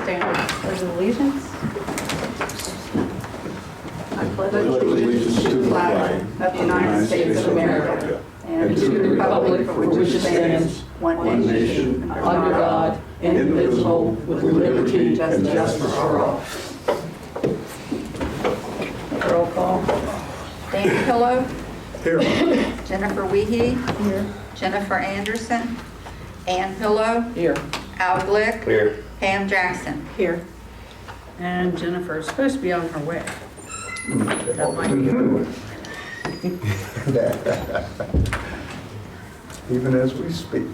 stand and pledge allegiance. I pledge allegiance to the flag of the United States of America and to the republic for which it stands, one nation, under God, indivisible, with liberty and justice for all. Roll call. Dan Pillow, Here. Jennifer Wiehe, Here. Jennifer Anderson, Ann Pillow, Here. Al Glick, Here. Pam Jackson. Here. And Jennifer is supposed to be on her way. That might be her. Even as we speak.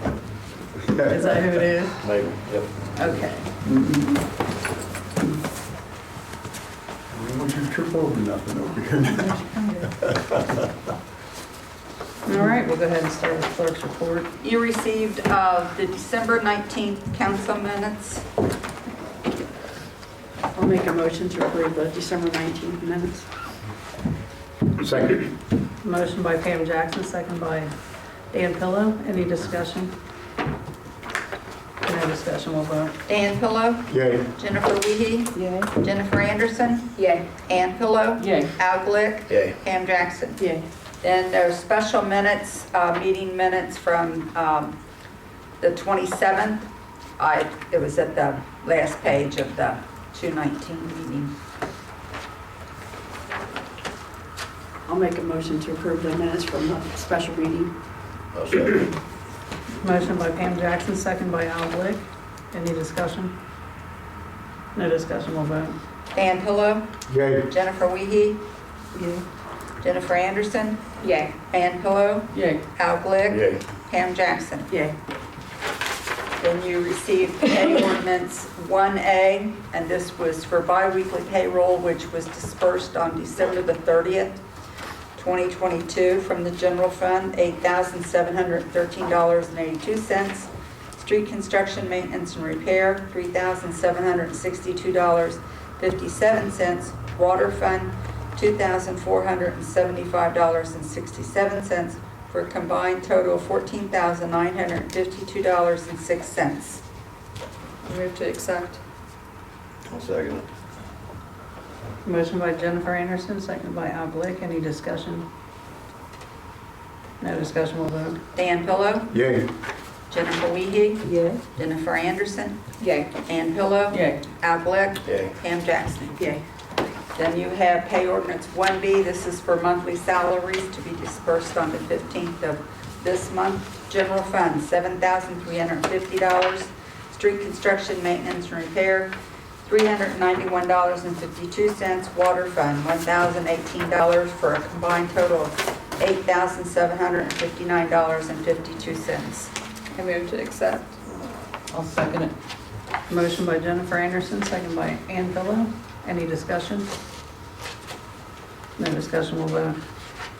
Is that who it is? Maybe, yep. Okay. I don't want you to trip over nothing over here. All right, we'll go ahead and start with clerk's report. You received the December 19th council minutes. I'll make a motion to approve the December 19th minutes. Second. Motion by Pam Jackson, second by Dan Pillow. Any discussion? No discussion, we'll vote. Dan Pillow, Yay. Jennifer Wiehe, Yay. Jennifer Anderson, Yay. Ann Pillow, Yay. Al Glick, Yay. Pam Jackson. Yay. Then there's special minutes, meeting minutes from the 27th. It was at the last page of the 2/19 meeting. I'll make a motion to approve the minutes from the special meeting. I'll second. Motion by Pam Jackson, second by Al Glick. Any discussion? No discussion, we'll vote. Dan Pillow, Yay. Jennifer Wiehe, Yay. Jennifer Anderson, Yay. Ann Pillow, Yay. Al Glick, Yay. Pam Jackson. Yay. Then you received pay ordinance 1A, and this was for biweekly payroll, which was dispersed on December the 30th, 2022, from the general fund, $8,713.82. Street construction, maintenance, and repair, $3,762.57. Water fund, $2,475.67, for a combined total of $14,952.06. Move to accept. I'll second it. Motion by Jennifer Anderson, second by Al Glick. Any discussion? No discussion, we'll vote. Dan Pillow, Yay. Jennifer Wiehe, Yay. Jennifer Anderson, Yay. Ann Pillow, Yay. Al Glick, Yay. Pam Jackson. Yay. Then you have pay ordinance 1B. This is for monthly salaries to be dispersed on the 15th of this month. General fund, $7,350. Street construction, maintenance, and repair, $391.52. Water fund, $1,018, for a combined total of $8,759.52. I move to accept. I'll second it. Motion by Jennifer Anderson, second by Ann Pillow. Any discussion? No discussion, we'll vote.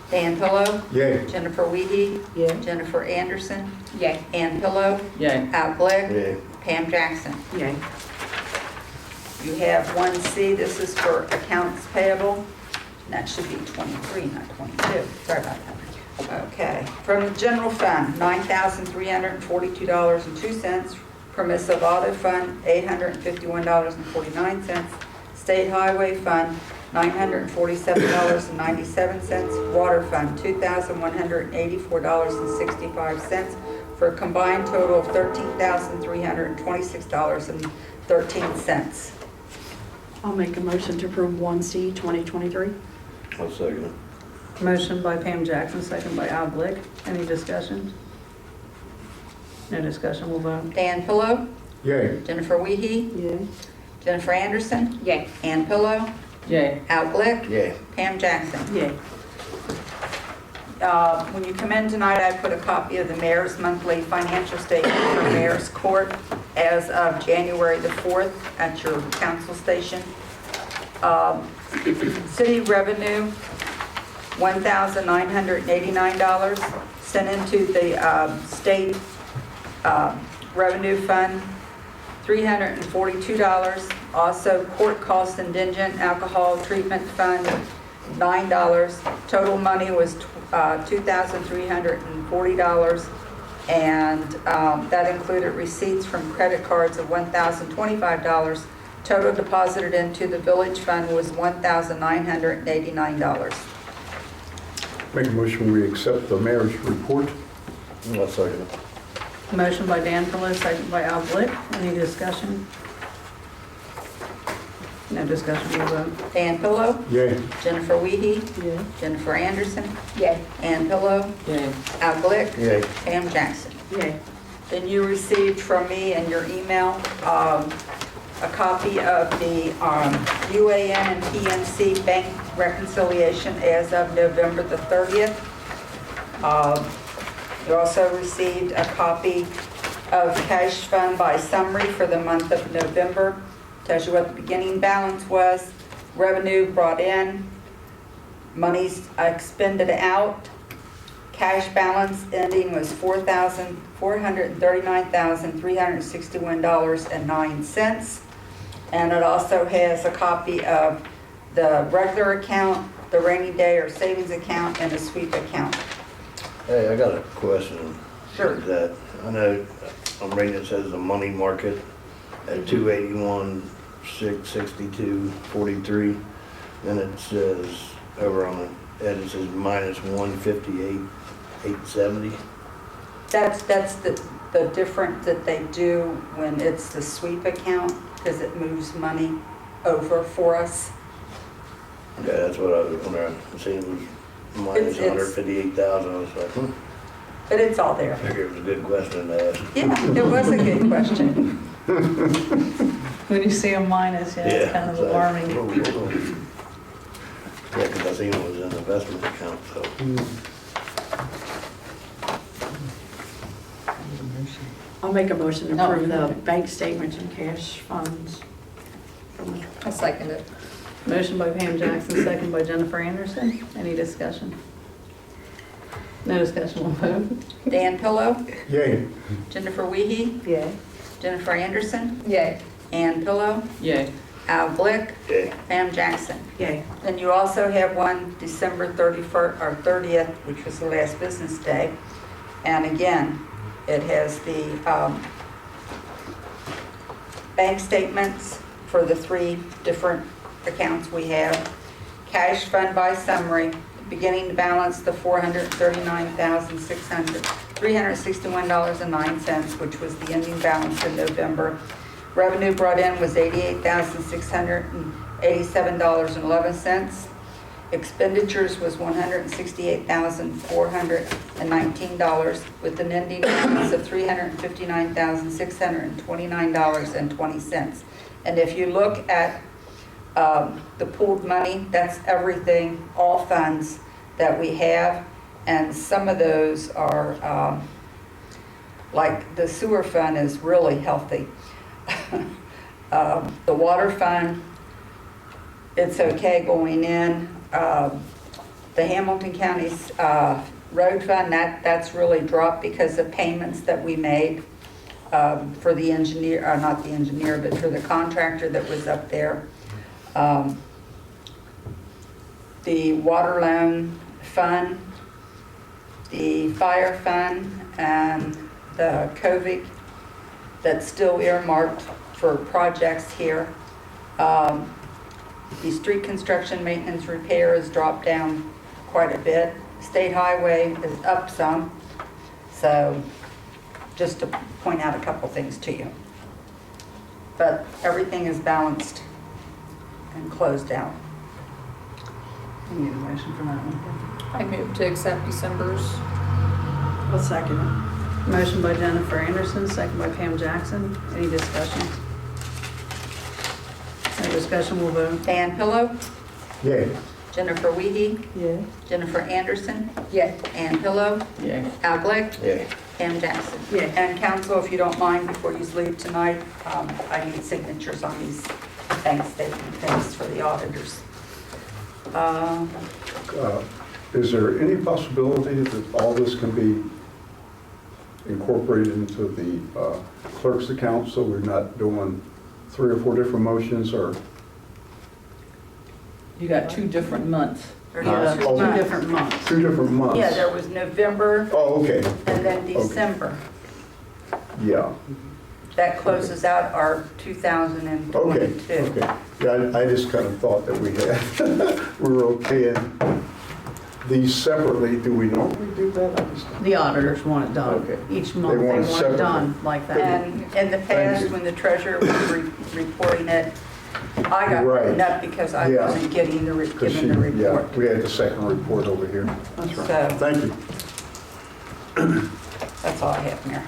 Dan Pillow, Yay. Jennifer Wiehe, Yay. Jennifer Anderson, Yay. Ann Pillow, Yay. Al Glick, Yay. Pam Jackson. Yay. You have 1C, this is for accounts payable. And that should be 23, not 22. Sorry about that. Okay. From the general fund, $9,342.02. Permissive auto fund, $851.49. State highway fund, $947.97. Water fund, $2,184.65, for a combined total of $13,326.13. I'll make a motion to approve 1C 2023. I'll second it. Motion by Pam Jackson, second by Al Glick. Any discussion? No discussion, we'll vote. Dan Pillow, Yay. Jennifer Wiehe, Yay. Jennifer Anderson, Yay. Ann Pillow, Yay. Al Glick, Yay. Pam Jackson. Yay. When you come in tonight, I put a copy of the mayor's monthly financial statement for Mayor's Court as of January the 4th at your council station. City revenue, $1,989, sent into the state revenue fund, $342. Also, court cost indigent alcohol treatment fund, $9. Total money was $2,340, and that included receipts from credit cards of $1,025 Total deposited into the village fund was $1,989. Make a motion, we accept the mayor's report. I'll second it. Motion by Dan Pillow, second by Al Glick. Any discussion? No discussion, we'll vote. Dan Pillow, Yay. Jennifer Wiehe, Yay. Jennifer Anderson. Yay. Ann Pillow, Yay. Al Glick, Yay. Pam Jackson. Yay. Then you received from me in your email a copy of the UAN and PNC bank reconciliation as of November the 30th. You also received a copy of cash fund by summary for the month of November. Tells you what the beginning balance was, revenue brought in, monies expended out. Cash balance ending was $439,361.09. And it also has a copy of the regular account, the rainy day or savings account, and the sweep account. Hey, I got a question. Sure. That, I know, I'm reading it says the money market at 281,662.43. Then it says, over on the edge, it says minus 158,870. That's the difference that they do when it's the sweep account, because it moves money over for us. Okay, that's what I was wondering. I seen it was minus It's- 158,000. I was like, But it's all there. I figured it was a good question to ask. Yeah, it was a good question. When you see a minus, yeah, it's kind of it's like, alarming. whoa, whoa, whoa. Yeah, because I seen it was an investment account, so. I'll make a motion to No. approve the bank statements and cash funds. I second it. Motion by Pam Jackson, second by Jennifer Anderson. Any discussion? No discussion, we'll vote. Dan Pillow, Yay. Jennifer Wiehe, Yay. Jennifer Anderson, Yay. Ann Pillow, Yay. Al Glick, Yeah. Pam Jackson. Yay. Then you also have one December 31st or 30th, which was the last business day. And again, it has the bank statements for the three different accounts we have. Cash fund by summary, beginning balance the $361,909, which was the ending balance in November. Revenue brought in was $88,687.11. Expenditures was $168,419 with an ending balance of $359,629.20. And if you look at the pooled money, that's everything, all funds that we have. And some of those are, like the sewer fund is really healthy. The water fund, it's okay going in. The Hamilton County's road fund, that's really dropped because of payments that we made for the engineer, not the engineer, but for the contractor that was up there. The water loan fund, the fire fund, and the COVID that's still earmarked for projects here. The street construction, maintenance, repair has dropped down quite a bit. State highway is up some. So just to point out a couple things to you. But everything is balanced and closed out. I need a motion for that one. I move to accept December's. I'll second it. Motion by Jennifer Anderson, second by Pam Jackson. Any discussion? No discussion, we'll vote. Dan Pillow, Yay. Jennifer Wiehe, Yay. Jennifer Anderson, Yay. Ann Pillow, Yay. Al Glick, Yeah. Pam Jackson. Yay. And council, if you don't mind, before you leave tonight, I need signatures on these bank statement things for the auditors. Is there any possibility that all this can be incorporated into the clerk's account so we're not doing 3 or 4 different motions or? You got 2 different months. Or Yeah. two Oh. 2 months. different months. 2 different months? Yeah, there was November Oh, okay. and then December. Yeah. that closes out our 2022. Okay. Yeah, I just kind of thought that we had, we were okay in these separately. Do we normally do that? I just- The auditors want it done. Okay. Each month They they want want it it separately. done like that. And in the past, you. when the treasurer was reporting it, I got Right. written up because I Yeah. wasn't getting the, Because given the yeah, report. we had the second report over here. That's right. So- Thank you. That's all I have, Mayor.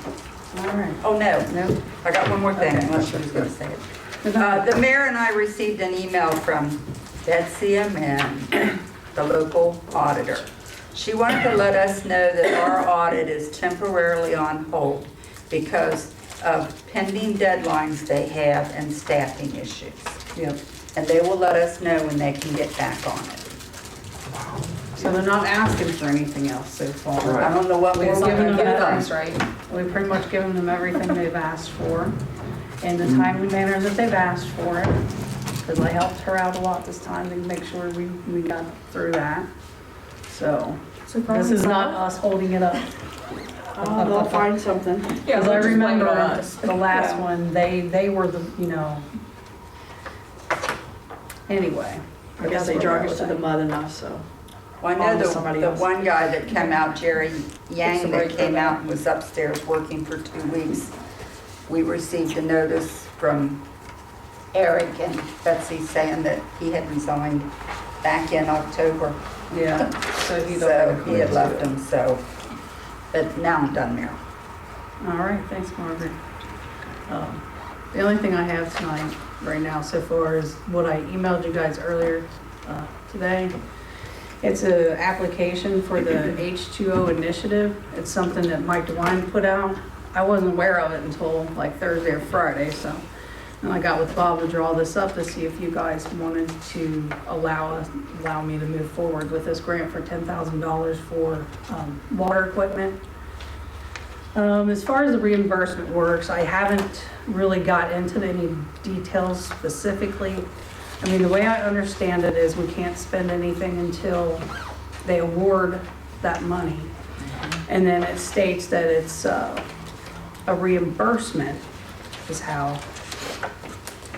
All right. Oh, no, No? I got one more thing, Okay. unless she was going to say it. The mayor and I received an email from Betsy Amen, the local auditor. She wanted to let us know that our audit is temporarily on hold because of pending deadlines they have and staffing issues. Yep. And they will let us know when they can get back on it. So they're not asking for anything else so far. I don't know what We've we're given going to them give that. them. right? We've pretty much given them everything they've asked for in the timely manner that they've asked for it. Because I helped her out a lot this time to make sure we got through that. So this is not us holding it up. They'll find something. Yeah, Because I they'll just blame it remember on us. the last Yeah. one, they were the, anyway. I guess they drug us to the mud enough, so. Well, I On to know somebody the else. one guy that came out, Jerry Yang, that break came for out and was upstairs working for 2 weeks. We received a notice from Eric and Betsy saying that he had resigned back in October. Yeah, so he So don't. he had left him, so, but now I'm done, Mayor. All right, thanks, Margaret. The only thing I have tonight, right now, so far, is what I emailed you guys earlier today. It's an application for the H2O initiative. It's something that Mike DeWine put out. I wasn't aware of it until like Thursday or Friday, so. And I got with Bob to draw this up to see if you guys wanted to allow me to move forward with this grant for $10,000 for water equipment. As far as the reimbursement works, I haven't really got into any details specifically. I mean, the way I understand it is we can't spend anything until they award that money. And then it states that it's a reimbursement is how.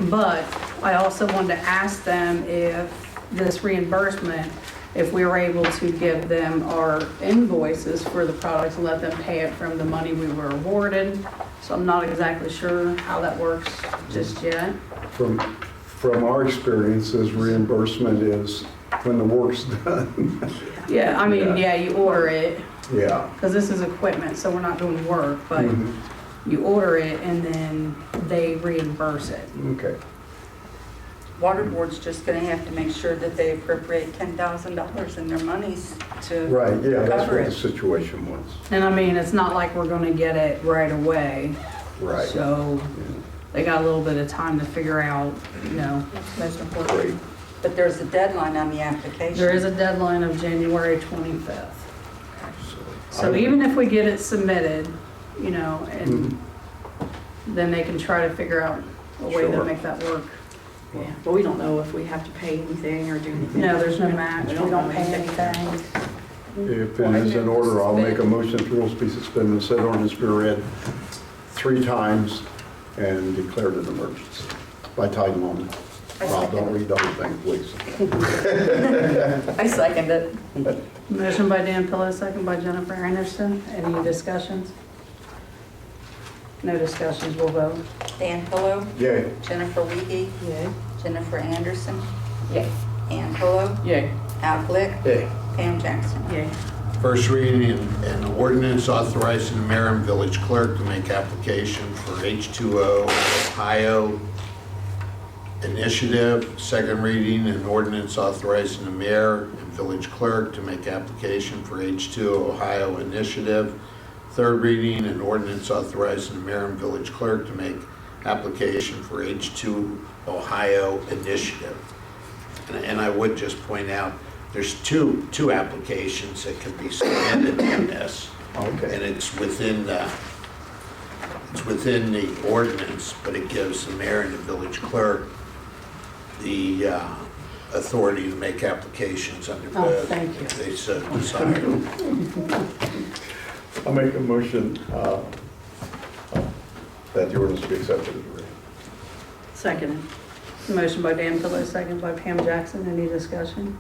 But I also wanted to ask them if this reimbursement, if we were able to give them our invoices for the products and let them pay it from the money we were awarded. So I'm not exactly sure how that works just yet. From our experiences, reimbursement is when the work's done. Yeah, I mean, yeah, you order it, Yeah. because this is equipment, so we're not doing work, but Mhm. you order it and then they reimburse it. Okay. Water Board's just gonna have to make sure that they appropriate $10,000 in their monies to Right, yeah, that's cover what the it. situation was. And I mean, it's not like we're gonna get it right away. Right. So they got a little bit of time to figure out, Most important. Great. But there's a deadline on the application. there is a deadline of January 25th. So even if we get it submitted, and Mhm. then they can try to figure out a way to Sure. make that work. Yeah, but we don't know if we have to pay anything or do anything. No, there's no match, we don't pay anything. If it is in order, I'll make a motion that the rules be suspended and said ordinance be read 3 times and declared an emergency by title only. Rob, don't read the whole thing, please. I second it. Motion by Dan Pillow, second by Jennifer Anderson. Any discussions? No discussions, we'll vote. Dan Pillow, Yay. Jennifer Wiehe, Yay. Jennifer Anderson, Yay. Ann Pillow, Yay. Al Glick, Yay. Pam Jackson. Yay. First reading and ordinance authorizing the mayor and village clerk to make application for H2O Ohio initiative. Second reading and ordinance authorizing the mayor and village clerk to make application for H2O Ohio initiative. Third reading and ordinance authorizing the mayor and village clerk to make application for H2 Ohio initiative. And I would just point out, there's two applications that can be submitted in this. Okay. And it's within the ordinance, but it gives the mayor and the village clerk the authority to make applications under Oh, both. thank you. If they so desire. I'll make a motion that the ordinance be accepted as read. Second. Motion by Dan Pillow, second by Pam Jackson. Any discussion?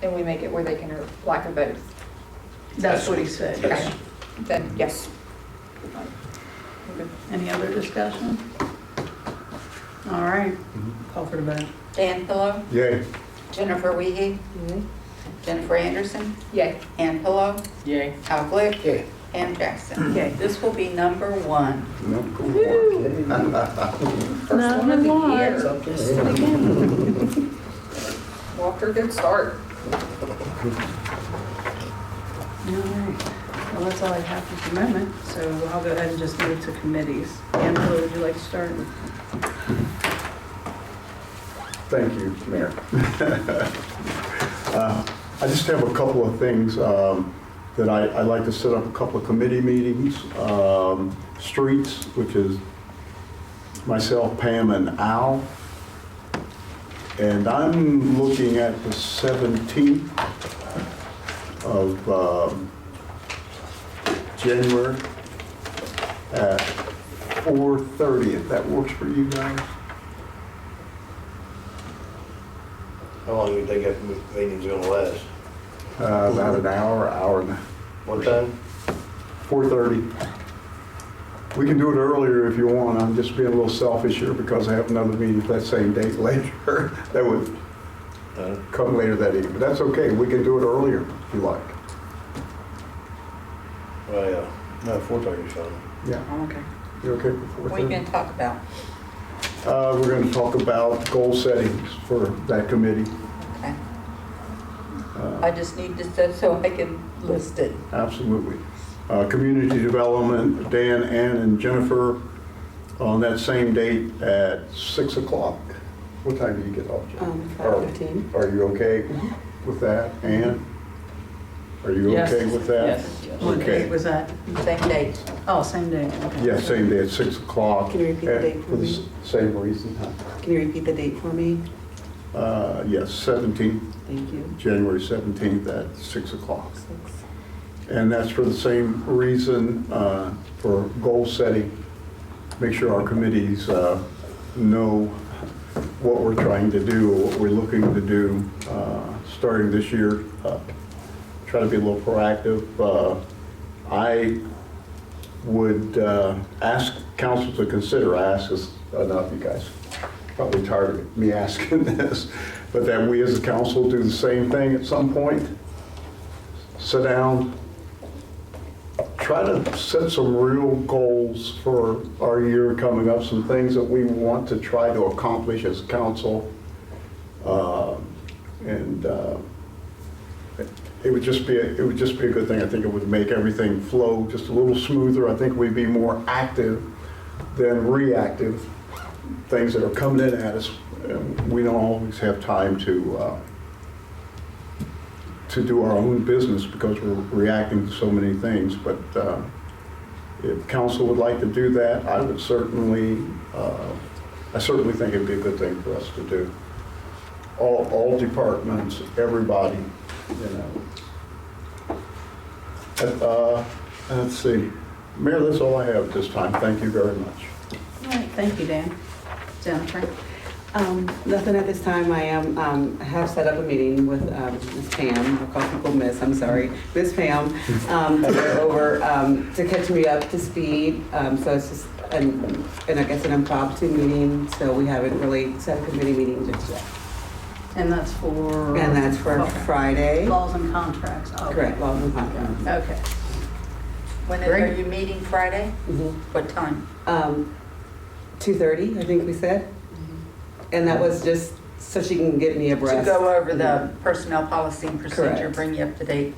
And we make it where they can lack a vote. That's what he said. Okay. Then, yes. Any other discussion? All right, call for the vote. Dan Pillow, Yay. Jennifer Wiehe, Jennifer Anderson, Yay. Ann Pillow, Yay. Al Glick, Yay. Pam Jackson. Yay. This will be number 1. No, go for it. First one of the year. Just to begin. Walker, good start. All right, well, that's all I have for the moment, so I'll go ahead and just move to committees. Dan Pillow, would you like to start? Thank you, Mayor. I just have a couple of things that I'd like to set up a couple of committee meetings. Streets, which is myself, Pam, and Al. And I'm looking at the 17th of January at 4:30, if that works for you guys. How long do you think that meeting's gonna last? About an hour and What time? 4:30. We can do it earlier if you want. I'm just being a little selfish here because I have another meeting that same date later. That would come later that evening, but that's okay. We can do it earlier if you like. Well, yeah, no, 4:30 is fine. Yeah, Okay. you okay for What are you 4:30? going to talk about? We're going to talk about goal settings for that committee. Okay. I just need to so I can list it. Absolutely. Community development, Dan, Ann, and Jennifer on that same date at 6 o'clock. What time do you get off, Jen? 5:15. Are you okay with that, Ann? Are you Yes. okay with that? Yes. What Okay. date was that? Same date. Oh, same day, okay. Yeah, same day at 6 o'clock. Can you repeat the date for the me? same reason, huh? Can you repeat the date for me? Yes, 17th, Thank you. January 17th at 6 o'clock. And that's for the same reason, for goal setting. Make sure our committees know what we're trying to do, or what we're looking to do starting this year. Try to be a little proactive. I would ask council to consider, I ask this enough, you guys probably tired of me asking this, but that we as a council do the same thing at some point. Sit down, try to set some real goals for our year coming up, some things that we want to try to accomplish as council. It would just be a good thing. I think it would make everything flow just a little smoother. I think we'd be more active than reactive. Things that are coming in at us, we don't always have time to do our own business because we're reacting to so many things. But if council would like to do that, I certainly think it'd be a good thing for us to do. All departments, everybody, you know. Let's see. Mayor, that's all I have at this time. Thank you very much. All right, thank you, Dan. Jennifer? Nothing at this time. I have set up a meeting with Miss Pam. I'll call people Miss, I'm sorry. Miss Pam, to go over, to catch me up to speed. So it's just, and I guess an impromptu meeting, so we haven't really set a committee meeting just yet. And that's for? And that's for Okay. Friday. Laws and contracts. Okay. Correct, laws and contracts. Okay. When Great. are you meeting Friday? Mhm. What time? 2:30, I think we said. And that was just so she can get me To abreast. go over the personnel policy and procedure, Correct. bring you up to date.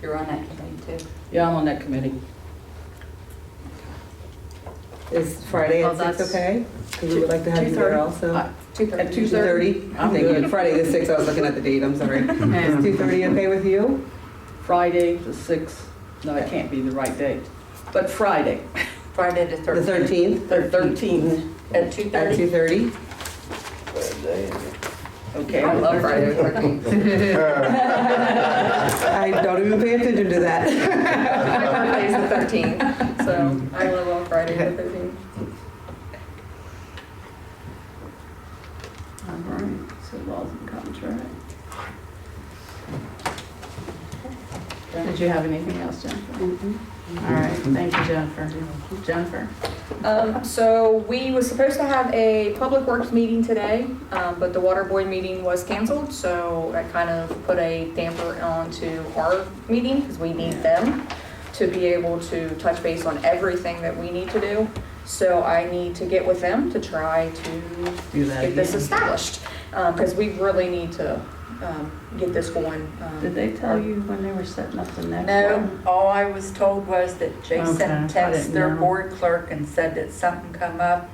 You're on that committee too. Yeah, I'm on that committee. Is Friday Well, at 6 that's okay? Because we would like to have you there 2:30. also. At 2:30. 2:30? I'm Thank you. good. Friday the 6th, I was looking at the date, I'm sorry. Is 2:30 okay with you? Friday, the 6th. No, it can't be the right date. But Friday, Friday the The 13th. 13th? 13th. At At 2:30? 2:30? Bad day. Okay. I love Friday the 13th. I don't even pay attention to that. My birthday's the 13th, so I live on Friday the 13th. bylaws and contract. Did you have anything else, Jennifer? All right, thank you, Jennifer. Jennifer? So we was supposed to have a public works meeting today, but the water board meeting was canceled, so that kind of put a damper onto our meeting, because we need them to be able to touch base on everything that we need to do. So I need to get with them to try to Do that get this again. established, because we really need to get this going. Did they tell you when they were setting up the next No, one? all I was told was that Okay, I Jason texted didn't their know. board clerk and said that something come up.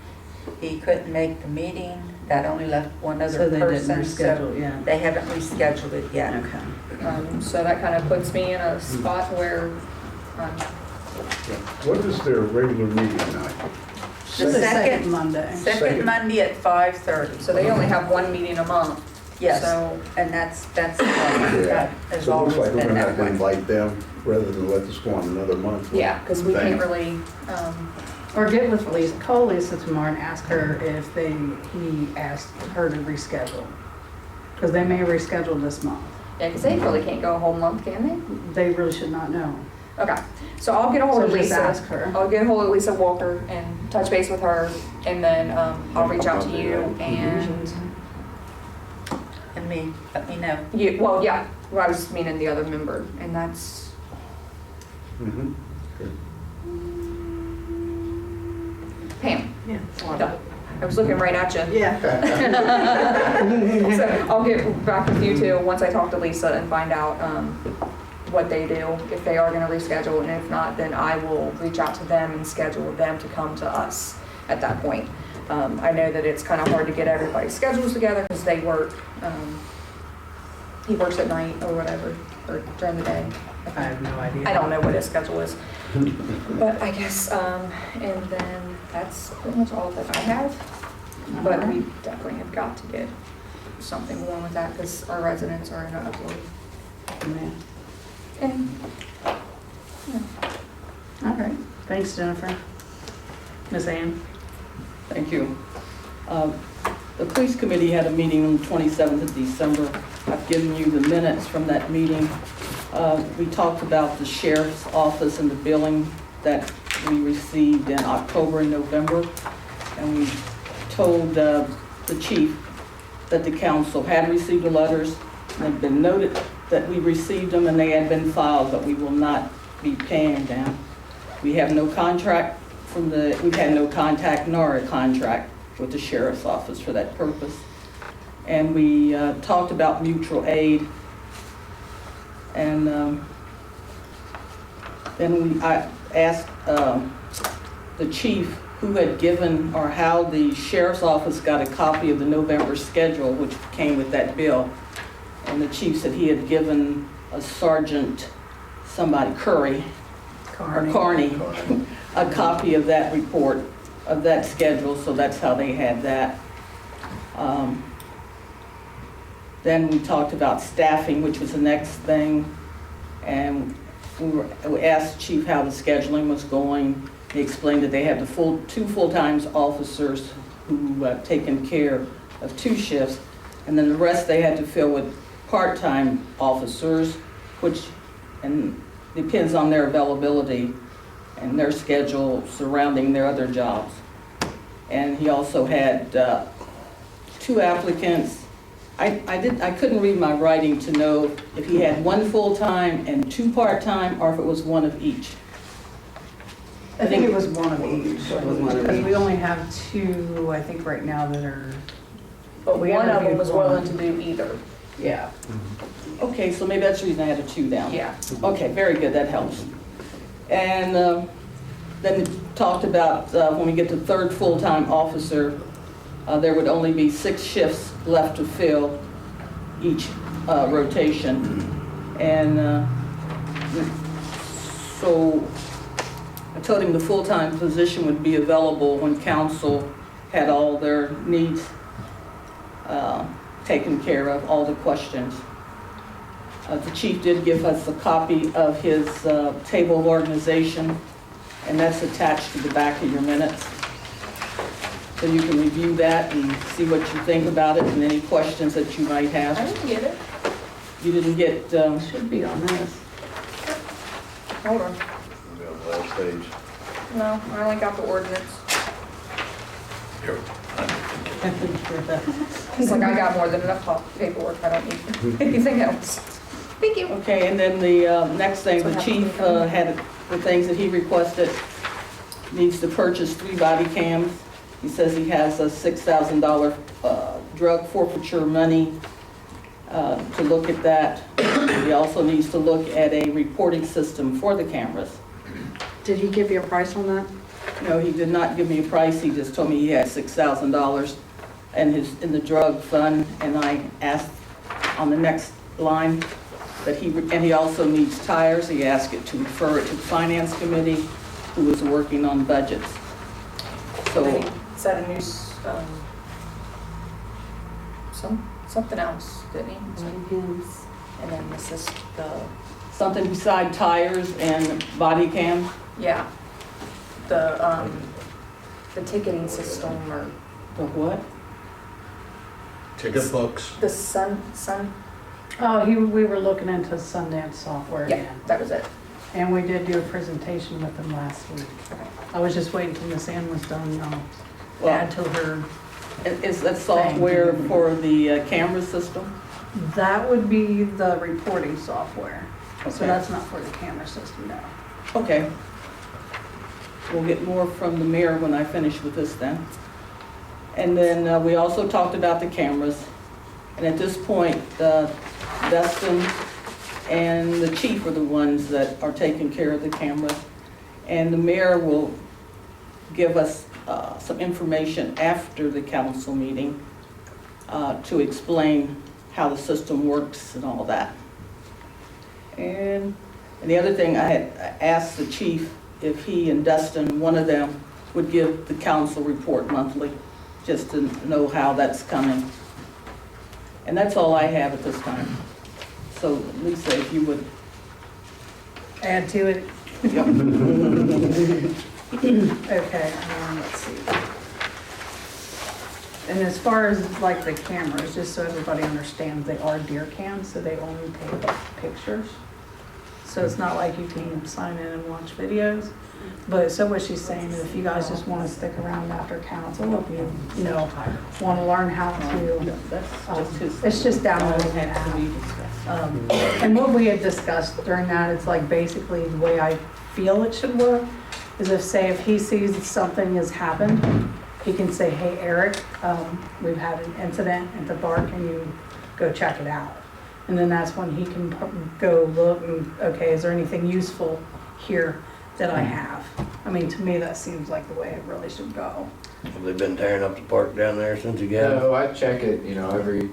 He couldn't make the meeting. That only left one So other they didn't person, so reschedule, yeah. they haven't rescheduled it yet. Okay. So that kind of puts me in a spot where What is their regular meeting night? The The second, Monday. second Monday at 5:30. so they only have one meeting a month. Yes, So and that's that has So it always looks like we're been gonna that have to way. invite them rather than let this go on another month. yeah, because we Thank can't you. really. Or get with Lisa, call Lisa tomorrow and ask her if he asked her to reschedule. Because they may reschedule this month. Yeah, because they really can't go a whole month, can They really should not know. they? Okay, so I'll get a hold So of just Lisa. ask her. I'll get a hold of Lisa Walker and touch base with her, and then I'll reach out to you and And me, let me know. you. Well, yeah, I was meaning the other member, and that's Mhm. Pam. Yeah. Duh. I was looking right at you. Yeah. So I'll get back with you too, once I talk to Lisa and find out what they do, if they are gonna reschedule, and if not, then I will reach out to them and schedule them to come to us at that point. I know that it's kind of hard to get everybody's schedules together, because they work, he works at night or whatever, or during the day. I have no idea. I don't know what his schedule is, but I guess, and then that's pretty much all that I have. But we definitely have got to get something going with that, because our residents are in an uproar. Yeah. And, All right, thanks, Jennifer. Ms. Ann? Thank you. The police committee had a meeting on the 27th of December. I've given you the minutes from that meeting. We talked about the sheriff's office and the billing that we received in October and November. And we told the chief that the council had received the letters. They'd been noted that we received them and they had been filed, but we will not be paying them. We have no contract we've had no contact nor a contract with the sheriff's office for that purpose. And we talked about mutual aid. And then I asked the chief who had given, or how the sheriff's office got a copy of the November schedule, which came with that bill. And the chief said he had given a sergeant, somebody, Carney, a copy of that report, of that schedule, so that's how they had that. Then we talked about staffing, which was the next thing, and we asked the chief how the scheduling was going. He explained that they had two full-time officers who taken care of 2 shifts, and then the rest they had to fill with part-time officers, which depends on their availability and their schedule surrounding their other jobs. And he also had 2 applicants. I couldn't read my writing to know if he had 1 full-time and 2 part-time, or if it was 1 of each. I think it was one of each. It was one of Because each. we only have 2, I think, right now that are, but We one of them interviewed was one. willing to do either. yeah. Okay, so maybe that's the reason I had a 2 down. Yeah. Okay, very good, that helps. And then we talked about when we get to 3rd full-time officer, there would only be 6 shifts left to fill each rotation. And so I told him the full-time position would be available when council had all their needs taken care of, all the questions. The chief did give us a copy of his table of organization, and that's attached to the back of your minutes. so you can review that and see what you think about it and any questions that you might I have. didn't get it. You didn't get, Should be on this. Hold on. Be on the last page. No, I only got the ordinance. It's like I got more than enough paperwork. I don't need anything else. Thank you. okay, and then the next thing, the chief had the things that he requested, needs to purchase 3 body cams. He says he has a $6,000 drug forfeiture money to look at that. He also needs to look at a reporting system for the cameras. Did he give you a price on that? No, he did not give me a price, he just told me he had $6,000 in the drug fund, and I asked on the next line that and he also needs tires, he asked it to refer it to the finance committee, who is working on budgets. Then So, he said a new, something else, didn't he? And then this is the, something beside tires and body cam, yeah, the ticketing system or the what? Ticket books. the sun, Oh, we were looking into Sundance software yeah, again. that was it. And we did do a presentation with them last week. I was just waiting till Miss Ann was done, add to her. Is that software for the camera system? That would be the reporting software. So Okay. that's not for the camera system, no. Okay. We'll get more from the mayor when I finish with this then. And then we also talked about the cameras. And at this point, Dustin and the chief are the ones that are taking care of the cameras. And the mayor will give us some information after the council meeting to explain how the system works and all that. And the other thing, I had asked the chief if he and Dustin, one of them, would give the council report monthly, just to know how that's coming. And that's all I have at this time. So Lisa, if you would. Add to it. Yep. Okay, let's see. And as far as like the cameras, just so everybody understands, they are deer cams, so they only take pictures. So it's not like you can sign in and watch videos. But so what she's saying is if you guys just want to stick around after council, if you want to learn how to, it's just downloading an app. And what we had discussed during that, it's like basically the way I feel it should work is if he sees something has happened, he can say, hey, Eric, we've had an incident at the bar, can you go check it out? And then that's when he can go look and, okay, is there anything useful here that I have? I mean, to me, that seems like the way it really should go. Have they been tearing up the park down there since you got it? No, I check it, every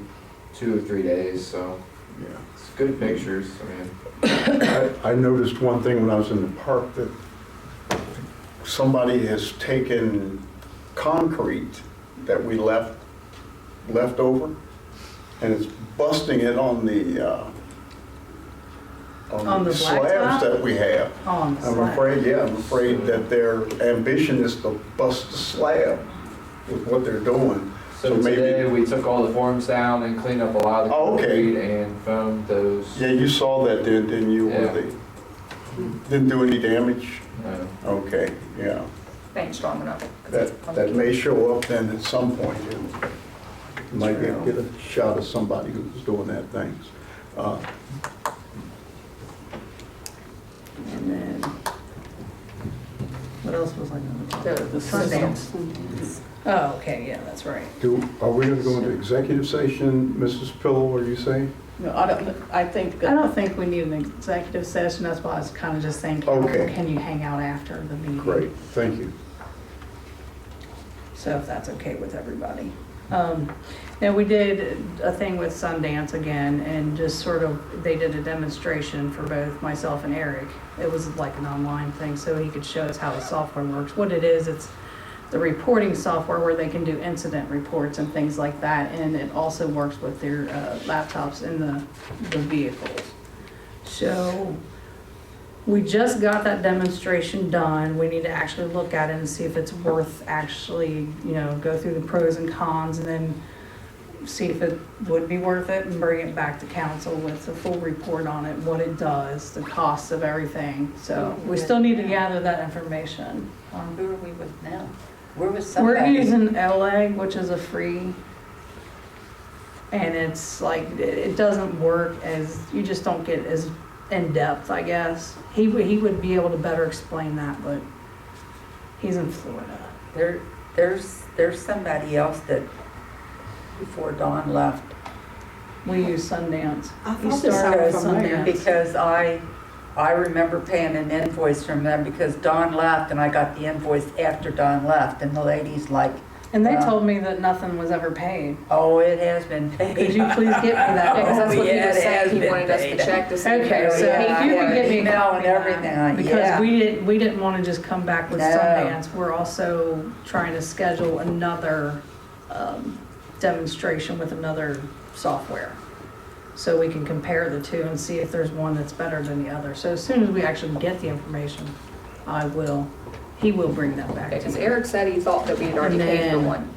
2 or 3 days, so Yeah. it's good pictures, I mean. I noticed one thing when I was in the park, that somebody has taken concrete that we left over, and it's busting it on the On the slabs blacktop? that we have. On the I'm slab. afraid that their ambition is to bust the slab with what they're doing. So today, we took all the forms down and cleaned up a lot of the Oh, okay. concrete and foamed those. Yeah, you saw that, didn't you? Yeah. Where they didn't do any damage? No. Okay, yeah. They ain't strong enough. 'cause it's That may show up then at some point. You might get a shot of somebody who's doing that thing. And then, what else was I going to do? The Sundance. Oh, okay, yeah, that's right. Are we going to go into executive session, Mrs. Pillow, are you saying? No, I think. I don't think we need an executive session, that's why I was kind of just saying, Okay. can you hang out after the meeting? Great, thank you. So if that's okay with everybody. Now, we did a thing with Sundance again, and just sort of, they did a demonstration for both myself and Eric. It was like an online thing, so he could show us how the software works. What it is, it's the reporting software where they can do incident reports and things like that, and it also works with their laptops in the vehicles. So We just got that demonstration done. We need to actually look at it and see if it's worth actually, go through the pros and cons and then see if it would be worth it and bring it back to council with a full report on it, what it does, the costs of everything. So we still need to gather that information. Who are we with now? We're with We're somebody. using LA, which is a free, and it's like, it doesn't work as, you just don't get as in-depth, I guess. He would be able to better explain that, but he's in Florida. There's somebody else that, before Dawn left, We use Sundance. I He thought this started sounded with familiar. Sundance. because I remember paying an invoice from them because Dawn left and I got the invoice after Dawn left and the lady's like, And they told me that nothing was ever paid. oh, it has been paid. Could you please get me that? Because that's what he yeah, was it saying, has he been wanted us to paid. check to see. Okay, so Yeah, if you could get me a email copy and of everything, that, because yeah. we didn't want to just come back with No. Sundance. We're also trying to schedule another demonstration with another software. So we can compare the two and see if there's one that's better than the other. So as soon as we actually get the information, he will bring that back to Because you. Eric said he thought that we had already And paid for then- one.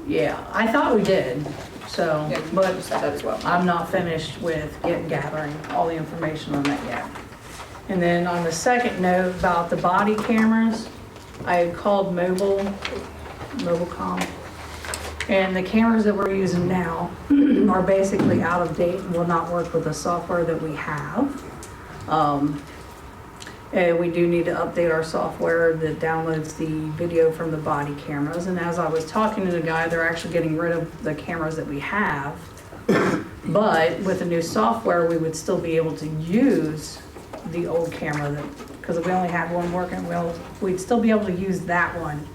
Yeah, I thought we did, so, Yeah, you but said that as well. I'm not finished with gathering all the information on that yet. And then on the second note about the body cameras, I had called Mobilecom. And the cameras that we're using now are basically out of date and will not work with the software that we have. And we do need to update our software that downloads the video from the body cameras. And as I was talking to the guy, they're actually getting rid of the cameras that we have. But with the new software, we would still be able to use the old camera because we only had one working. We'd still be able to use that one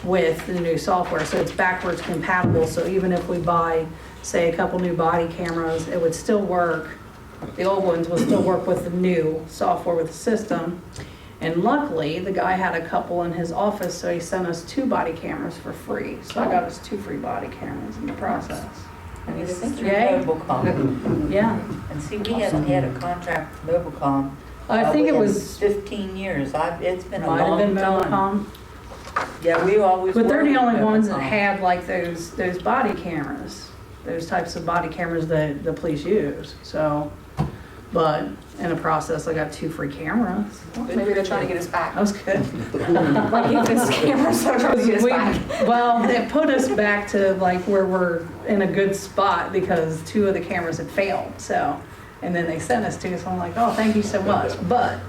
with the new software. So it's backwards compatible. So even if we buy, say, a couple new body cameras, it would still work. The old ones will still work with the new software with the system. And luckily, the guy had a couple in his office, so he sent us 2 body cameras for free. So I got us 2 free body cameras in the process. And this is through Yay. Mobilecom. Yeah, And see, we haven't had a contract with Mobilecom. I think it in was, 15 years. It's been a might have been long time. Mobilecom. Yeah, we always. But they're the were only with ones that Mobilecom. have like those body cameras, those types of body cameras that the police use. So, but in the process, I got 2 free cameras. Maybe they're trying to get us back. That was good. Like, keep this camera, so they're trying to get us back. Well, it put us back to like where we're in a good spot because 2 of the cameras had failed. So, and then they sent us 2, so I'm like, oh, thank you so much. But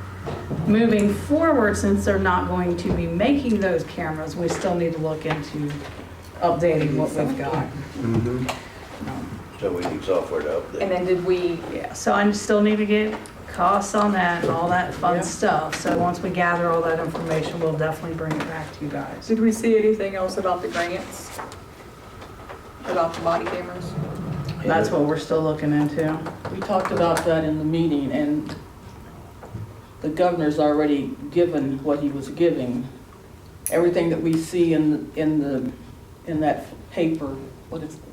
moving forward, since they're not going to be making those cameras, we still need to look into updating what we've got. So we need software to update. And then did we, Yeah, so I still need to get costs on that and all that fun stuff. So once we gather all that information, we'll definitely bring it back to you guys. did we see anything else about the grants? About the body cameras? That's what we're still looking into. We talked about that in the meeting, and the governor's already given what he was giving. Everything that we see in that paper,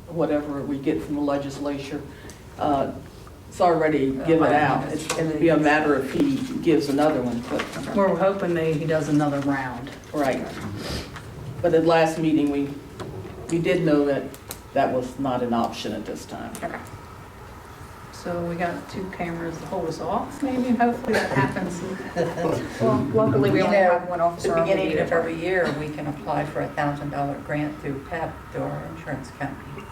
whatever we get from the legislature, it's already given out. It's going to be a matter if he gives another one, but, We're hoping that he does another round. right. But at last meeting, we did know that that was not an option at this time. Okay. So we got 2 cameras to hold us off, maybe, hopefully that happens. Well, luckily, we only You know, have one officer At the on duty. beginning of every year, we can apply for a $1,000 grant through PEP, through our insurance company.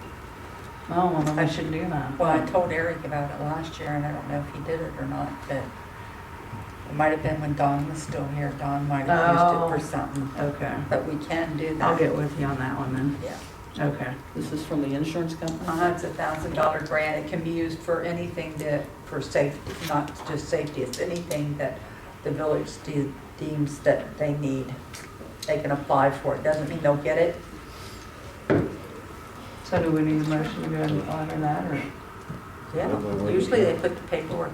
Oh, well, then I should do that. Well, I told Eric about it last year, and I don't know if he did it or not, but it might have been when Dawn was still here. Dawn might have used it for something, Okay. but we can do that. I'll get with you on that one then. Yeah. Okay. This is from the insurance company? It's a $1,000 grant. It can be used for anything for safety, not just safety, it's anything that the village deems that they need. They can apply for it. Doesn't mean they'll get it. So do we need a motion to go ahead and apply for that, or? Yeah, usually they put the paperwork,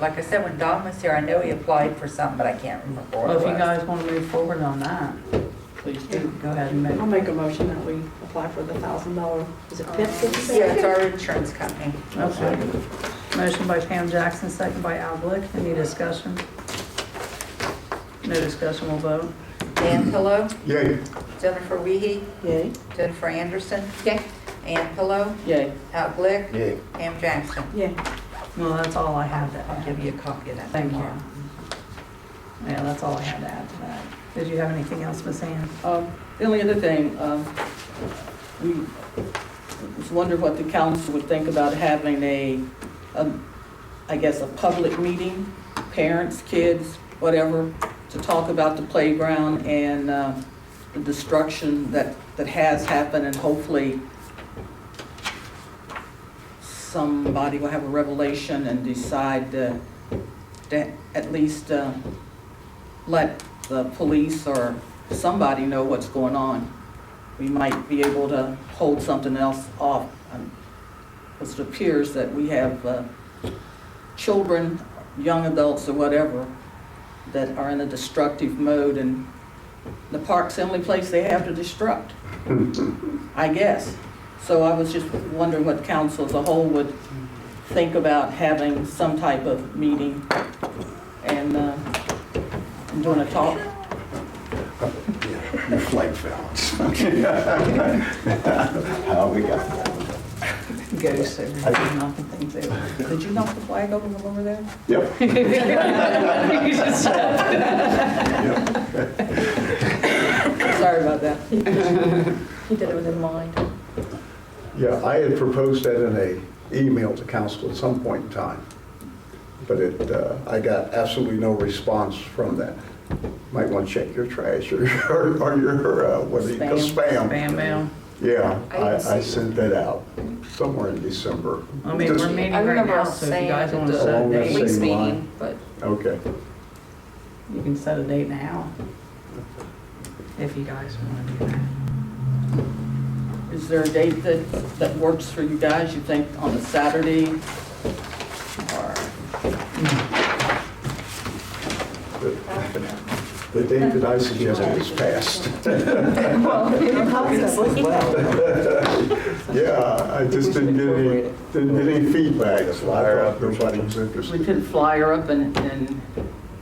like I said, when Don was here, I know he applied for something, but I can't remember what Well, it if you was. guys want to move forward on that. please do. Go ahead and I'll make. make a motion that we apply for the $1,000, is it PIP? did you say? Yeah, it's our insurance company. Okay. Motion by Pam Jackson, second by Al Glick. Any discussion? No discussion, we'll vote. Dan Pillow, Yay. Jennifer Wiehe, Yay. Jennifer Anderson, Okay. Ann Pillow, Yay. Al Glick, Yeah. Pam Jackson. Yeah. Well, that's all I have to I'll add. give you a copy of that Thank you. tomorrow. Yeah, that's all I had to add to that. Did you have anything else, Ms. Ann? The only other thing, we was wondering what the council would think about having I guess, a public meeting, parents, kids, whatever, to talk about the playground and the destruction that has happened, and hopefully somebody will have a revelation and decide to at least let the police or somebody know what's going on. We might be able to hold something else off. Because it appears that we have children, young adults or whatever, that are in a destructive mode, and the park's the only place they have to destruct, I guess. So I was just wondering what council as a whole would think about having some type of meeting and doing a talk. Your flag balance. How we got that? Ghosts over there, knocking things over. Did you knock the flag over from over there? Yep. Sorry about that. He did it with his mind. Yeah, I had proposed that in a email to council at some point in time, but I got absolutely no response from that. Might want to check your trash or your, what do you call spam. Spam mail. Yeah, I didn't I see- sent that out somewhere in December. I mean, Just- we're meeting I right remember now, us so if you saying guys at want to the set a Along that date, police same line. meeting, but Okay. you can set a date now. If you guys want to do that. Is there a date that works for you guys, you think, on a Saturday? Or, The date that I suggested is passed. Yeah, I just didn't get any feedback, so I thought nobody was we interested. could flyer up and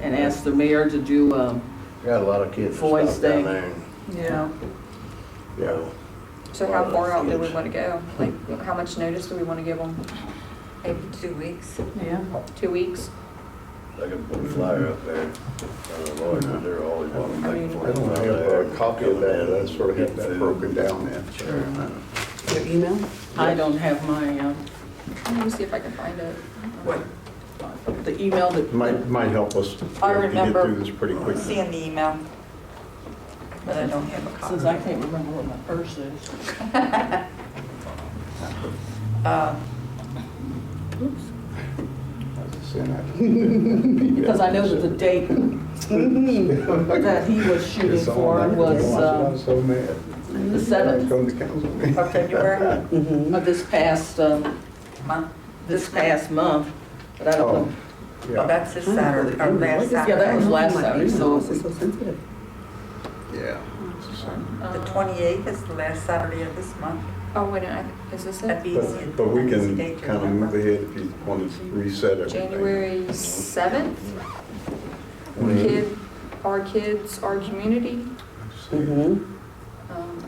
ask the mayor to do, Got a lot of kids that Voice stop down day. there. Yeah. Yeah. so how far out do we want to go? Like, how much notice do we want to give them? Maybe 2 weeks. Yeah. 2 weeks? I could put a flyer up there. Lord, they're always wanting to I make mean- I don't have a copy of that, but I sort of have that broken down then. Sure. Your email? I don't have my, Let me see if I can find it. What? the email that, Might help us to I get remember through this pretty quickly. seeing the email, but I don't have a copy. since I can't remember what my purse is. Because I know that the date that he was shooting for was I was so mad. the 7th Come to council meeting. For February of this past month. month, but I don't know. Oh, Yeah, that's this Saturday, or last Yeah, that was Saturday. last Saturday, so It's so sensitive. yeah. The 28th is the last Saturday of this month. Oh, wait, is this That'd it? be easy. But we easy can date to kind of move remember. ahead if you want to reset everything. January 7th? Our kids, our community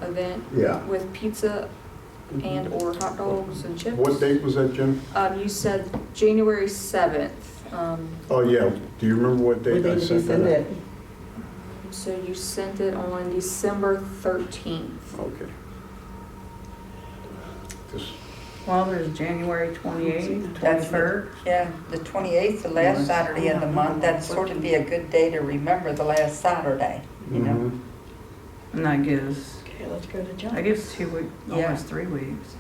event Yeah. with pizza and or hot dogs and chips. What date was that, Jim? You said January 7th. Oh, yeah. Do you remember what What date day I did you sent send that? it? So you sent it on December 13th. Okay. Just, Well, there's January 28th, That's 23rd. Yeah, the 28th, the last Saturday of the month, that'd sort of be a good day to remember the last Saturday, you know? mhm. And that gives, Okay, let's go to that John. gives 2 weeks, Yeah. almost 3 weeks.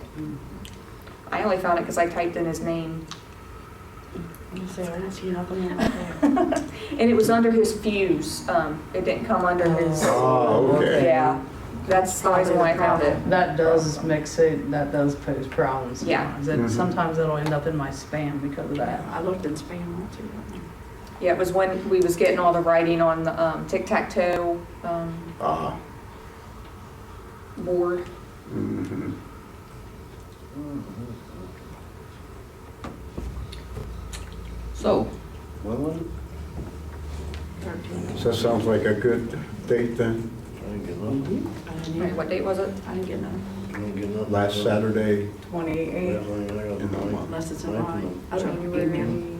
I only found it because I typed in his name. You say, I don't see nothing on there. And it was under his fuse. It didn't come under his. Oh, okay. Yeah, that's the reason why I found it. That does mix it, that does pose problems Yeah. sometimes. Mhm. Sometimes it'll end up in my spam because of that. I looked in spam once too. Yeah, it was when we was getting all the writing on the tic-tac-toe. Ah, board. Mhm. So, When was it? So that sounds like a good date then, I didn't get nothing. Wait, what date was it? I didn't get none, I didn't get nothing. last Saturday 28. That's when I got in the the money. month. unless it's in Ninth mine. month. I don't email. January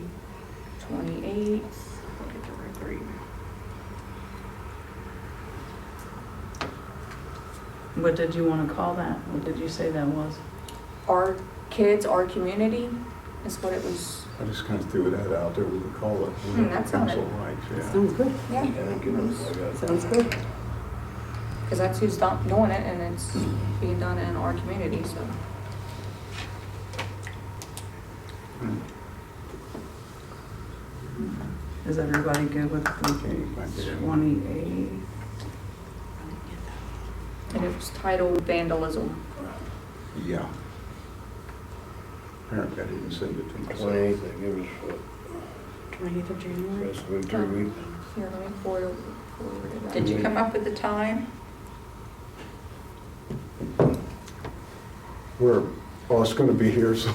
28th. Look at the regular email. What did you want to call that? What did you say that was? Our kids, our community is what it was. I just kind of threw that out there, we could call it. That sounded- Council rights, yeah. Sounds good. Yeah. I didn't get nothing. I got it. Sounds good. Because that's who's doing it, and it's being done in our community, so. Is everybody good with Okay, the I get it. 28? And it was titled vandalism. Yeah. Apparently I didn't send it to myself. 28th, that gives us what, 28th of January. rest of the 3 weeks. Here, let me forward it. Did you come up with the time? Well, it's gonna be here, so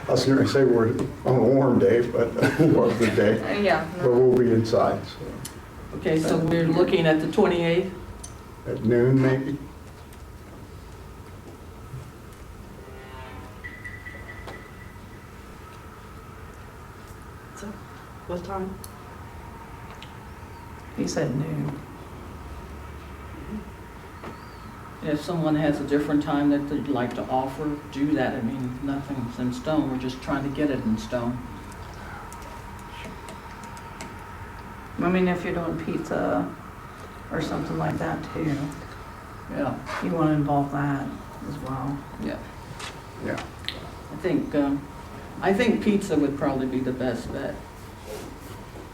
I was gonna say we're on a warm day, but or the day, Yeah. but we'll be inside, so okay, so we're looking at the 28th. at noon maybe? So, what time? He said noon. If someone has a different time that they'd like to offer, do that. I mean, nothing's in stone, we're just trying to get it in stone. I mean, if you're doing pizza or something like that too, Yeah, you want to involve that as well. yeah. Yeah. I think pizza would probably be the best bet.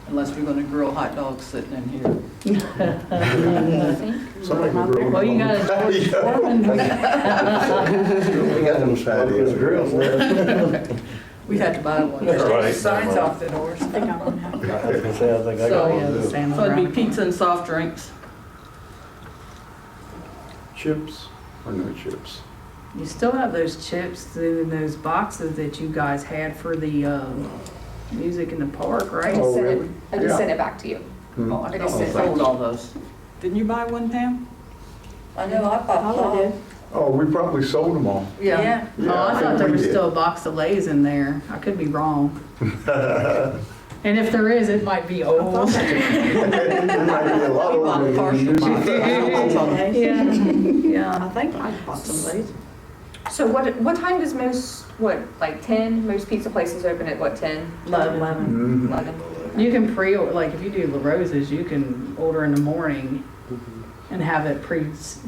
Unless we're gonna grill hot dogs sitting in here. Somebody can grill Well, you got them. a George Foreman. We got them smokeless grills there. We had to buy one. Right. Signs off the doors. I think I'm gonna have. I was gonna say, I think I got So, one too. Stand So it'd be around. pizza and soft drinks. Chips or no chips? You still have those chips in those boxes that you guys had for the music in the park, I right? just Oh, sent it, really? I just Yeah. sent it back to you. Hmm. Oh, I I thought just we said- sold all those. Didn't you buy one, Pam? I know, I thought, Oh, I did. Oh, we probably sold them all. yeah. Oh, I thought there we was did. still a box of Lay's in there. I could be wrong. And if there is, it might be old. There might be a lot We bought of them partial in use. boxes. Yeah. I think I bought some Lay's. So what time does most, like 10? Most pizza places open at what, 10? 11. Mhm. 11? You can like if you do La Rosa's, you can order in the morning and have it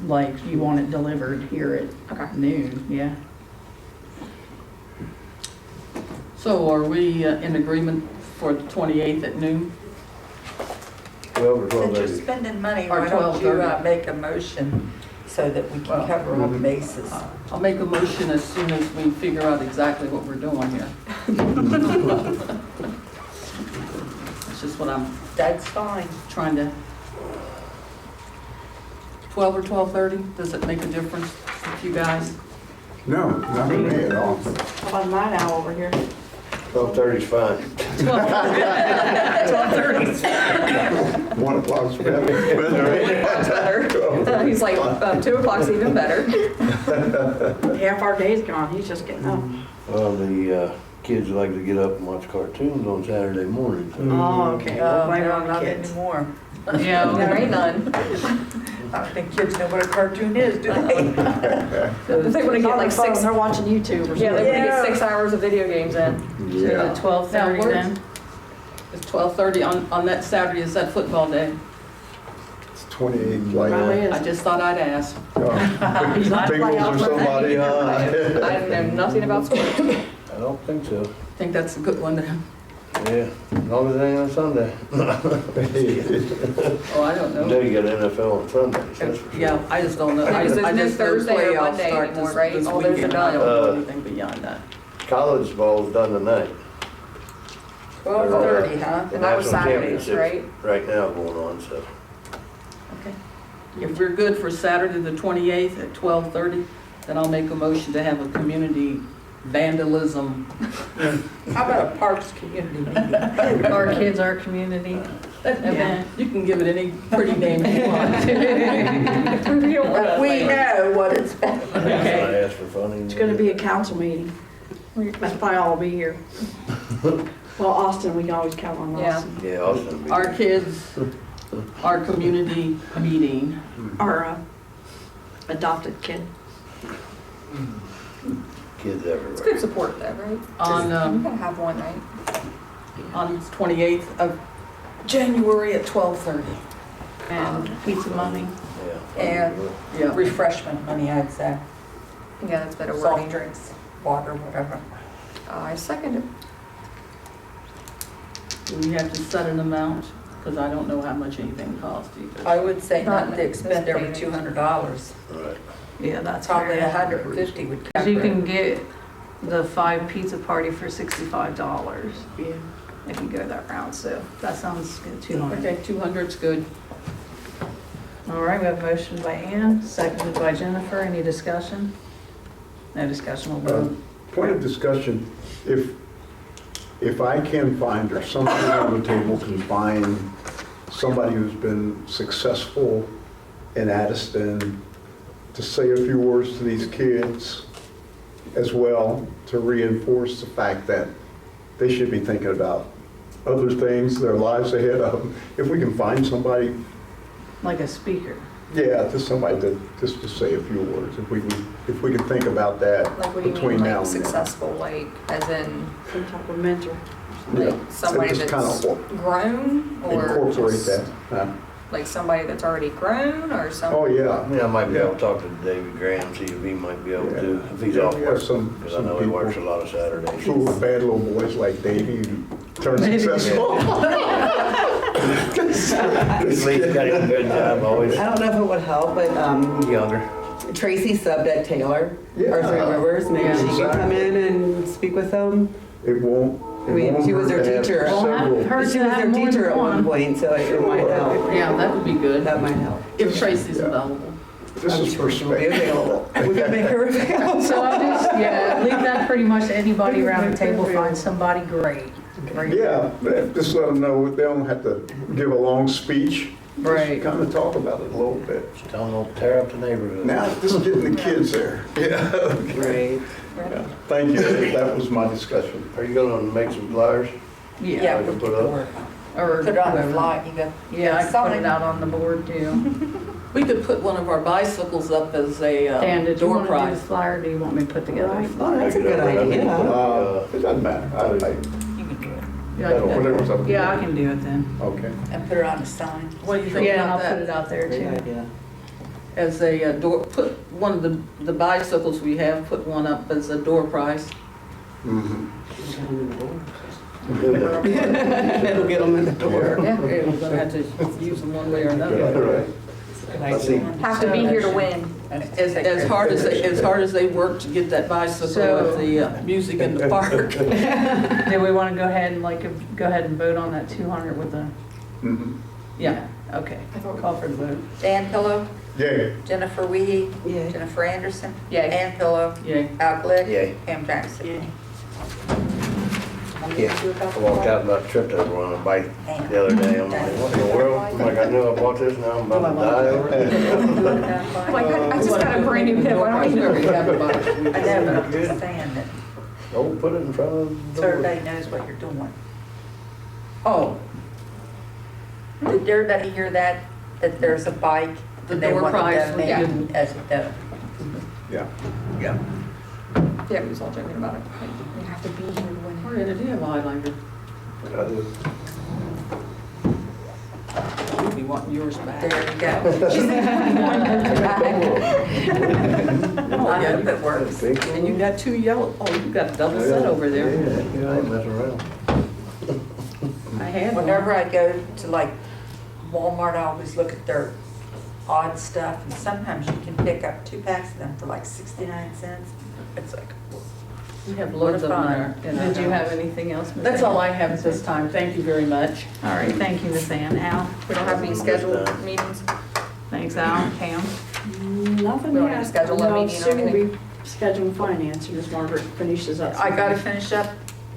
like you want it delivered here Okay. at noon, yeah. So are we in agreement for the 28th at noon? 12 or Since you're 12:30. spending money, Or why don't you 12:30. make a motion so that we can cover all the bases? I'll make a motion as soon as we figure out exactly what we're doing here. It's just what I'm That's fine. trying to. 12 or 12:30, does it make a difference with you guys? No, not for me at all. How about mine now over here? 12:30 is fine. 12:30. 1 o'clock's better. Better. He's like, 2 o'clock's even better. Half our day's gone, he's just getting up. Well, the kids like to get up and watch cartoons on Saturday morning. so- Oh, okay, well, blame it on the Not kids. anymore. Yeah. There ain't none. I don't think kids know what a cartoon is, do they? If they wanna get On like the phone, 6, they're watching YouTube or yeah, they something. wanna Yeah. get 6 hours of video games in. So Yeah. the 12:30 That then? It's 12:30 on that Saturday, is that football day? It's 28 like. Probably is. I just thought I'd ask. Bengals or somebody, huh? I know nothing about sports. I don't think so. I think that's a good one then. Yeah, as long as it ain't on Sunday. Oh, I don't know. They got NFL on Sundays, that's for sure. Yeah, I just don't know. I Because just there's no know Thursday or playoffs Monday start anymore, this- right? this All those are weekend. I don't know done. anything beyond that. College ball's done tonight. 12:30, huh? And that was National Saturdays, championships right? Right now going on, so. Okay. If we're good for Saturday, the 28th at 12:30, then I'll make a motion to have a community vandalism. How about a parks community meeting? Our kids, our community event. You can give it any pretty name you want. We know what it's about. Okay. I asked for funding. It's gonna be a council meeting. That's probably all will be here. Well, Austin, we can always count on Yeah. Austin. Yeah, Austin. Our kids, our community meeting. Our adopted kid. Kids It's everywhere. good support though, right? On, You can have one night. on 28th of January at 12:30. And pizza money. Yeah. And Yeah. refreshment money, I'd say. Yeah, that's better Soft wording. drinks, water, whatever. I second it. Do we have to set an amount? Because I don't know how much anything costs either. I would say Not not to expend over this $200. Right. Yeah, that's Probably fair. 150 would Because you cover can it. get the 5 pizza party for $65 Yeah. if you go that route, so that sounds good, 200. Okay, 200's good. All right, we have a motion by Ann, seconded by Jennifer. Any discussion? No discussion, we'll vote. Point of discussion, if I can find, or somebody on the table can find somebody who's been successful in Addyston to say a few words to these kids as well, to reinforce the fact that they should be thinking about other things, their lives ahead of them. If we can find somebody, Like a speaker. yeah, just somebody to, just to say a few words, if we can think about that Like, what do you between mean, now like and then. successful, like, as in, Some type of mentor. Yeah, like, somebody just that's kinda grown? Or Incorporate just, that. Huh? like, somebody that's already grown, or some? Oh, yeah. I mean, I might be able to talk to David Graham, see if he might be able to, if he's off Yeah, we have work. some Because I know he people. works a lot of Saturdays. Two bad little boys like Davey who turn successful. At least he's got a good job, always I don't know if it would help, but younger. Tracy subbed at Taylor, Yeah. or Three Rivers, maybe she can come Exactly. in and speak with them. It won't. I mean, she was their teacher. Well, Several. I've heard She to was have their more teacher than at one one. point, so it might help. Yeah, that would be good. That might help. If Tracy's Yeah. available. This I'm is sure she'll be perspective. available. We can make her available. So I just, yeah, leave that pretty much to anybody around the table, find somebody great. Yeah, just let them know, they don't have to give a long speech. Right. Kind of talk about it a little bit. Just tell them don't tear up the neighborhood. Now, just getting the kids there. Yeah. Right. Yeah. Thank you, that was my discussion. Are you gonna make some flyers? Yeah, I we can can put put up. it Or on the whoever. fly, you go. Yeah, I could put it Sign. out on the board too. We could put one of our bicycles up as a Dan, did you door want to do the prize. flyer, or do you want me to put together a Oh, flyer? that's a good idea. It doesn't matter. You can do it. Yeah, I can do it. Whatever's up to Yeah, I you. can do it then. Okay. And put it on a sign. What do you think Yeah, and I'll about put it that? out there Great too. idea. As a door, put one of the bicycles we have, put one up as a door prize. Mhm. It'll get them in the door. Yeah, we're gonna have to use them one way or All another. right. I see. Have to be here to win. As hard as they work to get that bicycle So- with the music in the park. Do we want to go ahead and go ahead and vote on that 200 with the, Mhm. Yeah. okay, call for the vote. Dan Pillow, Yay. Jennifer Wiehe, Yeah. Jennifer Anderson, Yay. Ann Pillow, Yay. Al Glick, Yay. Pam Jackson. Yeah, I walked out about tripped over on a bike the other day. I'm like, what in the world? I'm like, I knew I bought this, now I'm about to die over it. I'm like, I just got a brand new hip, I don't even. I know, but I'm just saying that Don't put it in front of the so door. everybody knows what you're doing. Oh, Did everybody hear that? That there's a bike The and they door want to prize, donate yeah. as a donor? Yeah. Yeah. Yeah, we was all joking about it. Like, you have to be here to win. Margret, do you have a highlighter? I do. We want yours back. There you go. She said, I hope it works. And you got two yellow, oh, you got a double set over there. Yeah, I ain't messing around. I had one. Whenever I go to like Walmart, I always look at their odd stuff, and sometimes you can pick up 2 packs of them for like 69 cents. It's like, We have loads of them there. in our Did you house. have anything else, Ms. That's Ann? all I have at this time. Thank you very much. All right, thank you, Ms. Ann. Al? We don't have any scheduled meetings? Thanks, Al. Pam? Nothing We don't yet. need to schedule a No, meeting or soon we'll anything? be scheduling finance, and as Margaret finishes up. I gotta finish up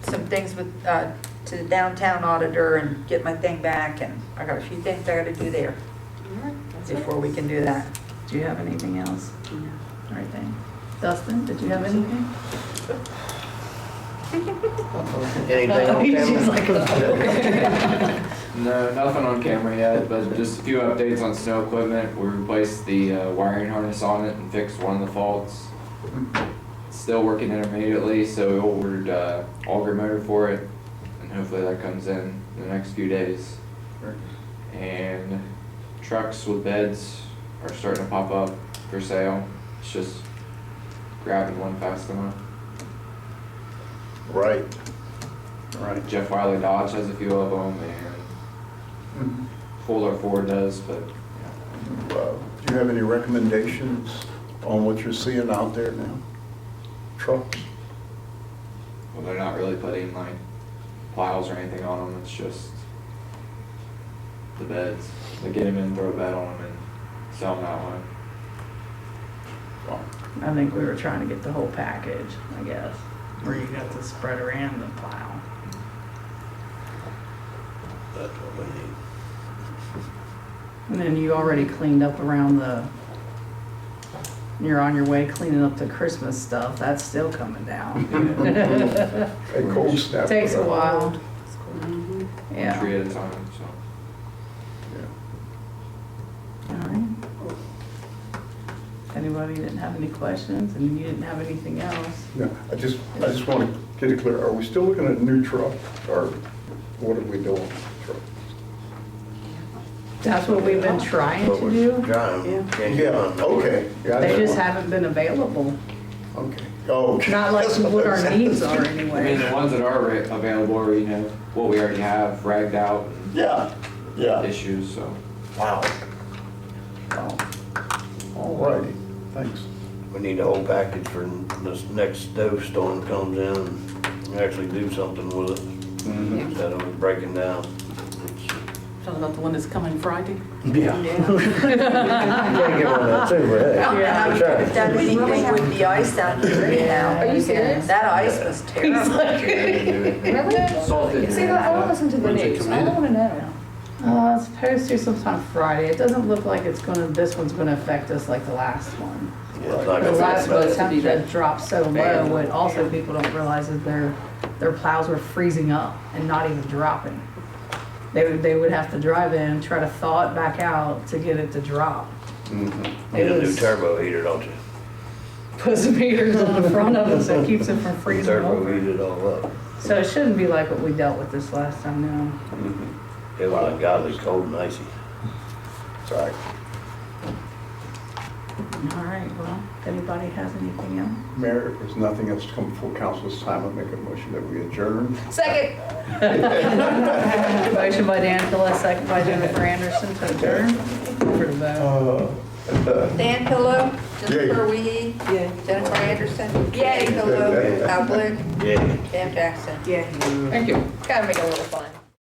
some things with, to the downtown auditor and get my thing back, and I got a few things I gotta do there before we can do that. Do you have anything else? All right, then. Dustin, did you have anything? Anything on She's camera? like, No, nothing on camera yet, but just a few updates on snow equipment. We replaced the wiring harness on it and fixed one of the faults. It's still working intermediately, so we ordered auger motor for it, and hopefully that comes in the next few days. And trucks with beds are starting to pop up for sale. It's just grabbing one fast enough. Right. Right. Jeff Wiley Dodge has a few of them, and Fuller Ford does, but Do you have any recommendations on what you're seeing out there now? Trucks? well, they're not really putting like plows or anything on them. It's just the beds. They get them in, throw a bed on them, and sell them that way. I think we were trying to get the whole package, I guess, where you got the spreader and the plow. That's what we need. And then you already cleaned up around you're on your way cleaning up the Christmas stuff. That's still coming down. A cold snap. Takes a while. Yeah. Tree at a time, so. All right. If anybody didn't have any questions and you didn't have anything else, Yeah, I just want to get it clear. Are we still looking at a new truck, or what are we doing? that's what we've been trying to do. Trying, can't Yeah, get on. okay. Yeah, They that's just fine. haven't been available. Okay. Oh, okay. Not like what our needs are I mean, anyway. the ones that are available are, you know, what we already have ragged out and Yeah, yeah. issues, so. Wow. Wow. All righty, thanks. We need a whole package for this next snowstorm comes in and actually do something with it instead of it breaking down. Talking about the one that's coming Friday? Yeah. You gotta get one of that too, right? I don't know how you could have done anything with the ice out here anyhow. Are you serious? That ice was terrible. Really? Salted. See, I don't listen to the news. I don't wanna know. It's supposed to sometime Friday. It doesn't look like this one's gonna affect us like the last one. Yeah, it's not The gonna last be one, bad. temperature dropped so low, what also people don't realize is their plows were freezing up and not even dropping. They would have to drive in, try to thaw it back out to get it to drop. Need a new turbo heater, don't you? Put some heaters on the front of it so it keeps it from freezing Turbo over. heat it all up. So it shouldn't be like what we dealt with this last time, no. It was ungodly cold and icy. Sorry. All right, well, if anybody has anything else? Mayor, if there's nothing else to come before council this time, I'll make a motion that we adjourn. Second. Motion by Dan Phillips, second by Jennifer Anderson to adjourn. For the vote. Dan Pillow, Yay. Jennifer Wiehe, Jennifer Anderson, Yay. Pillow, Al Glick, Yeah. Sam Jackson. Thank you. Gotta make it a little fun.